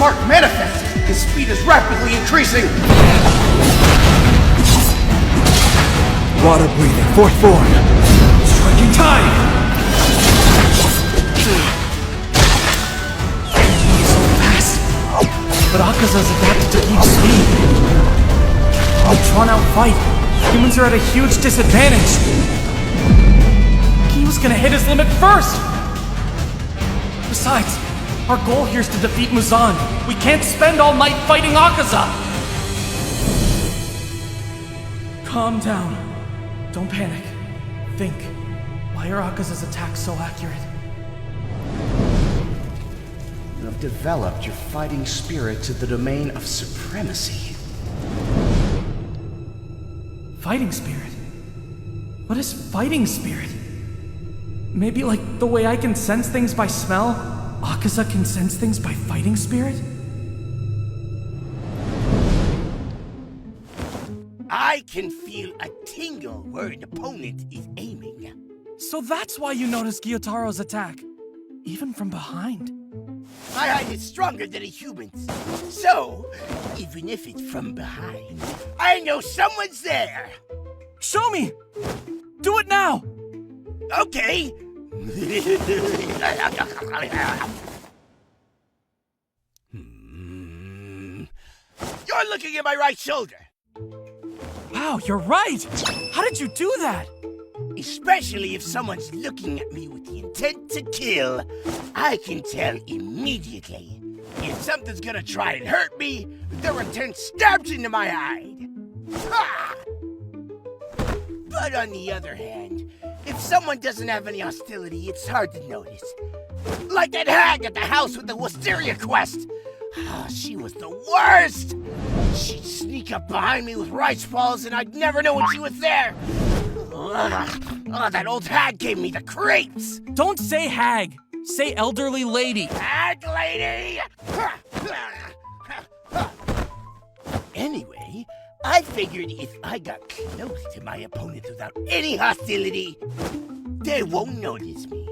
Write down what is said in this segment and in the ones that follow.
mark manifested. His speed is rapidly increasing. Water breathing, fourth form. Striking time! He's so fast. But Akaza's adapted to keep speed. In a drawn-out fight, humans are at a huge disadvantage. He was gonna hit his limit first! Besides, our goal here is to defeat Muzan. We can't spend all night fighting Akaza! Calm down. Don't panic. Think. Why are Akaza's attacks so accurate? You have developed your fighting spirit to the domain of supremacy. Fighting spirit? What is fighting spirit? Maybe like the way I can sense things by smell, Akaza can sense things by fighting spirit? I can feel a tingle where an opponent is aiming. So that's why you noticed Gyotaro's attack, even from behind. My eye is stronger than a human's. So, even if it's from behind, I know someone's there. Show me! Do it now! Okay. You're looking at my right shoulder. Wow, you're right! How did you do that? Especially if someone's looking at me with the intent to kill, I can tell immediately. If something's gonna try and hurt me, their intent stabs into my hide. Ha! But on the other hand, if someone doesn't have any hostility, it's hard to notice. Like that hag at the house with the wisteria quest. She was the worst! She'd sneak up behind me with rice balls and I'd never know when she was there. That old hag gave me the creeps! Don't say hag. Say elderly lady. Hag lady! Anyway, I figured if I got close to my opponent without any hostility, they won't notice me.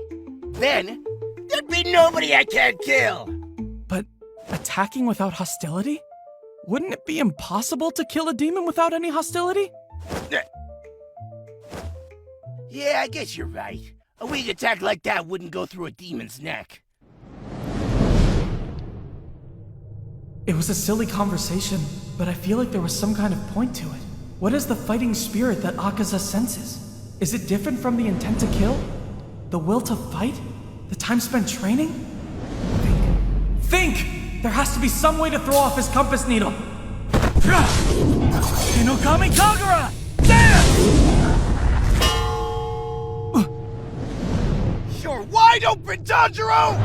Then, there'd be nobody I can't kill! But attacking without hostility? Wouldn't it be impossible to kill a demon without any hostility? Yeah, I guess you're right. A weak attack like that wouldn't go through a demon's neck. It was a silly conversation, but I feel like there was some kind of point to it. What is the fighting spirit that Akaza senses? Is it different from the intent to kill? The will to fight? The time spent training? Think! There has to be some way to throw off his compass needle. Hinokami Kagura! Dance! You're wide open, Tanjiro!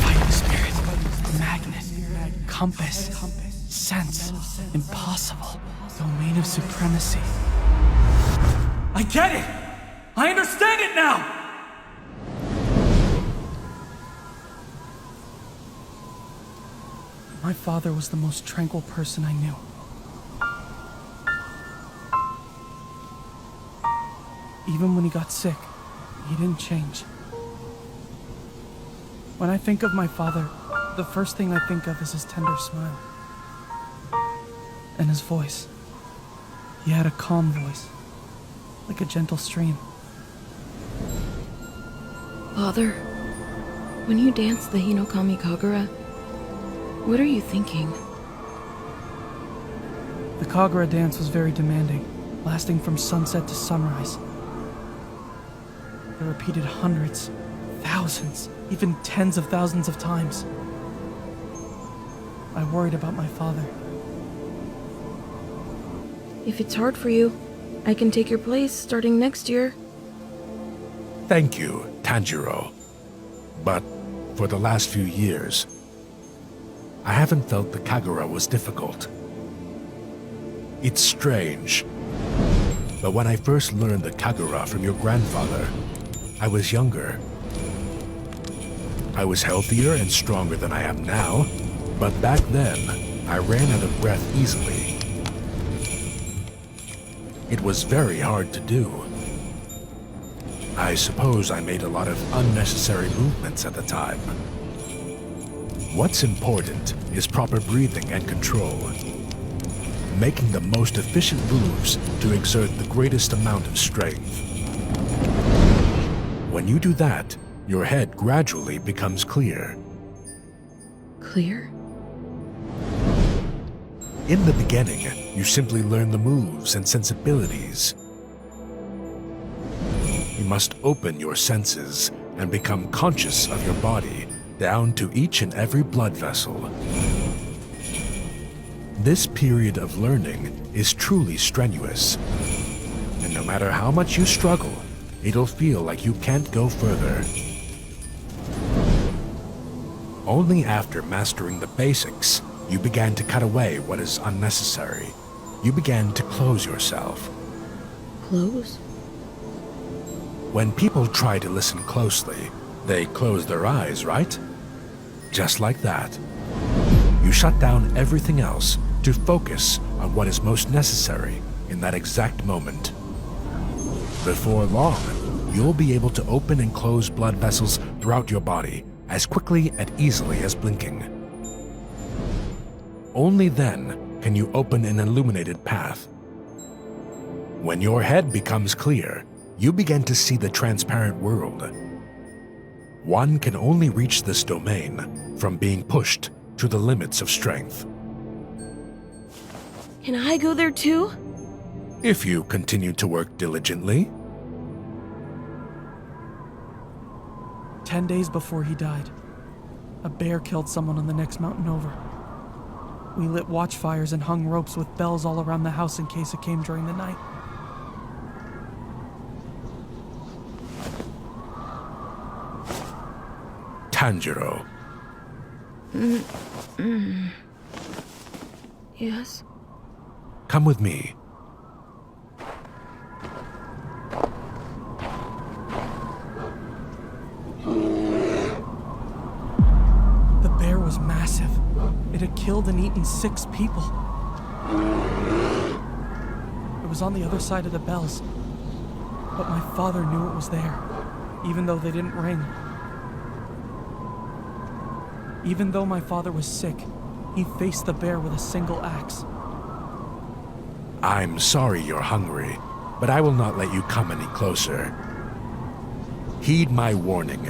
Fighting spirit, magnet, compass, sense, impossible, domain of supremacy. I get it! I understand it now! My father was the most tranquil person I knew. Even when he got sick, he didn't change. When I think of my father, the first thing I think of is his tender smile. And his voice. He had a calm voice, like a gentle stream. Father, when you dance the Hinokami Kagura, what are you thinking? The Kagura dance was very demanding, lasting from sunset to sunrise. They repeated hundreds, thousands, even tens of thousands of times. I worried about my father. If it's hard for you, I can take your place starting next year. Thank you, Tanjiro. But for the last few years, I haven't felt the Kagura was difficult. It's strange, but when I first learned the Kagura from your grandfather, I was younger. I was healthier and stronger than I am now, but back then, I ran out of breath easily. It was very hard to do. I suppose I made a lot of unnecessary movements at the time. What's important is proper breathing and control. Making the most efficient moves to exert the greatest amount of strength. When you do that, your head gradually becomes clear. Clear? In the beginning, you simply learn the moves and sensibilities. You must open your senses and become conscious of your body down to each and every blood vessel. This period of learning is truly strenuous, and no matter how much you struggle, it'll feel like you can't go further. Only after mastering the basics, you began to cut away what is unnecessary. You began to close yourself. Close? When people try to listen closely, they close their eyes, right? Just like that. You shut down everything else to focus on what is most necessary in that exact moment. Before long, you'll be able to open and close blood vessels throughout your body as quickly and easily as blinking. Only then can you open an illuminated path. When your head becomes clear, you begin to see the transparent world. One can only reach this domain from being pushed to the limits of strength. Can I go there too? If you continue to work diligently. 10 days before he died, a bear killed someone on the next mountain over. We lit watchfires and hung ropes with bells all around the house in case it came during the night. Tanjiro. Yes? Come with me. The bear was massive. It had killed and eaten 6 people. It was on the other side of the bells, but my father knew it was there, even though they didn't ring. Even though my father was sick, he faced the bear with a single axe. I'm sorry you're hungry, but I will not let you come any closer. Heed my warning.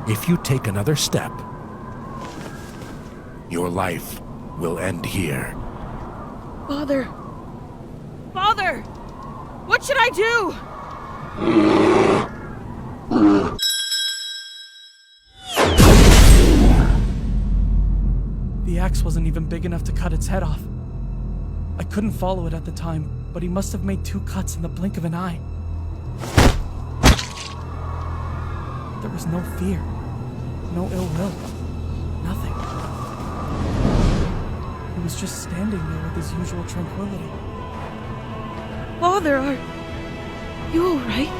If you take another step, your life will end here. Father! Father! What should I do? The axe wasn't even big enough to cut its head off. I couldn't follow it at the time, but he must have made 2 cuts in the blink of an eye. There was no fear, no ill will, nothing. He was just standing there with his usual tranquility. Father, are you all right?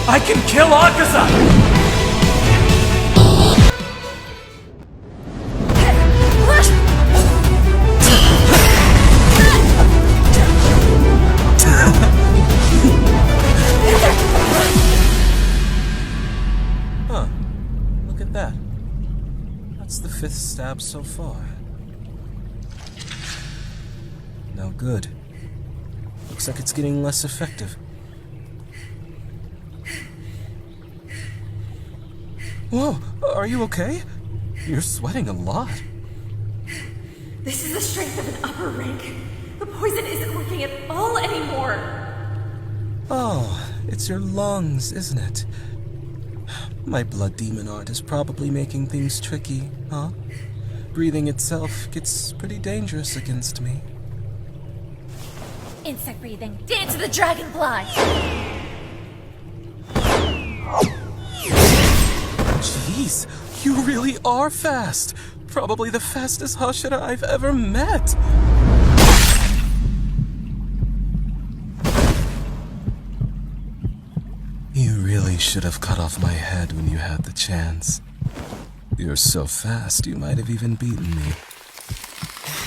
I can kill Akaza! Huh. Look at that. That's the 5th stab so far. No good. Looks like it's getting less effective. Whoa, are you okay? You're sweating a lot. This is the strength of an upper rank. The poison isn't working at all anymore. Oh, It's your lungs, isn't it? My blood demon art is probably making things tricky, huh? Breathing itself gets pretty dangerous against me. Insect breathing. Dance of the dragonfly! Jeez, you really are fast. Probably the fastest Hashira I've ever met. You really should have cut off my head when you had the chance. You're so fast, you might have even beaten me.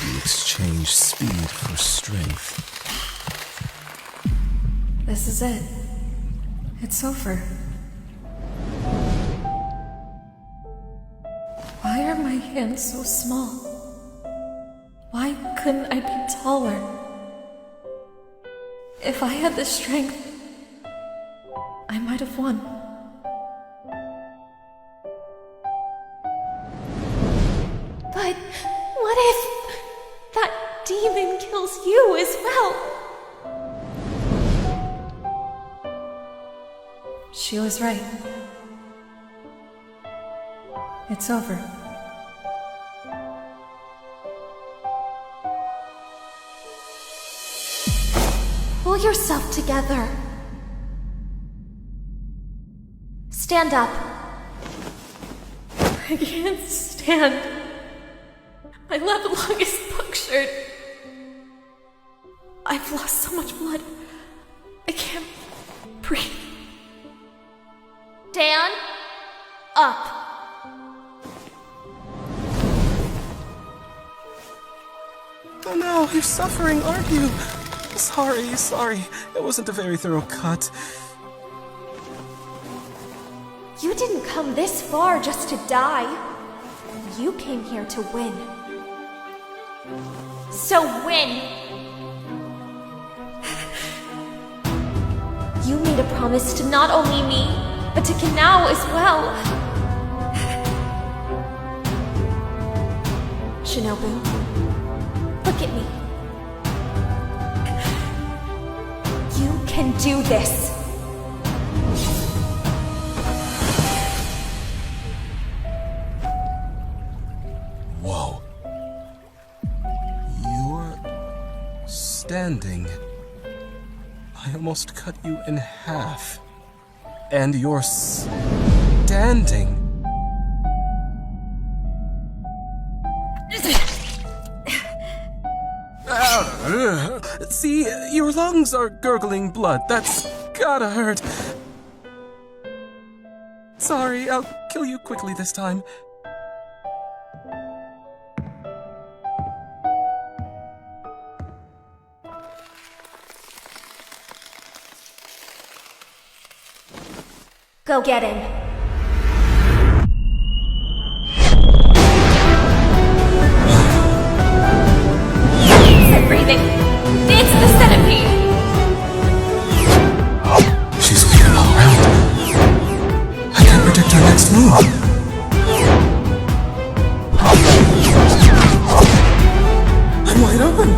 You exchanged speed for strength. This is it. It's over. Why are my hands so small? Why couldn't I be taller? If I had the strength, I might have won. But what if that demon kills you as well? She was right. It's over. Pull yourself together. Stand up. I can't stand. My left lung is punctured. I've lost so much blood. I can't breathe. Dan, up. Oh no, you're suffering, aren't you? Sorry. It wasn't a very thorough cut. You didn't come this far just to die. You came here to win. So win! You made a promise to not only me, but to Kanao as well. Shinobu, look at me. You can do this. Whoa. You're standing. I almost cut you in half. And you're standing. See, your lungs are gurgling blood. That's gotta hurt. Sorry, I'll kill you quickly this time. Go get him. Keep breathing. Dance the centipede. She's weird all around. I can't predict her next move. I'm wide open.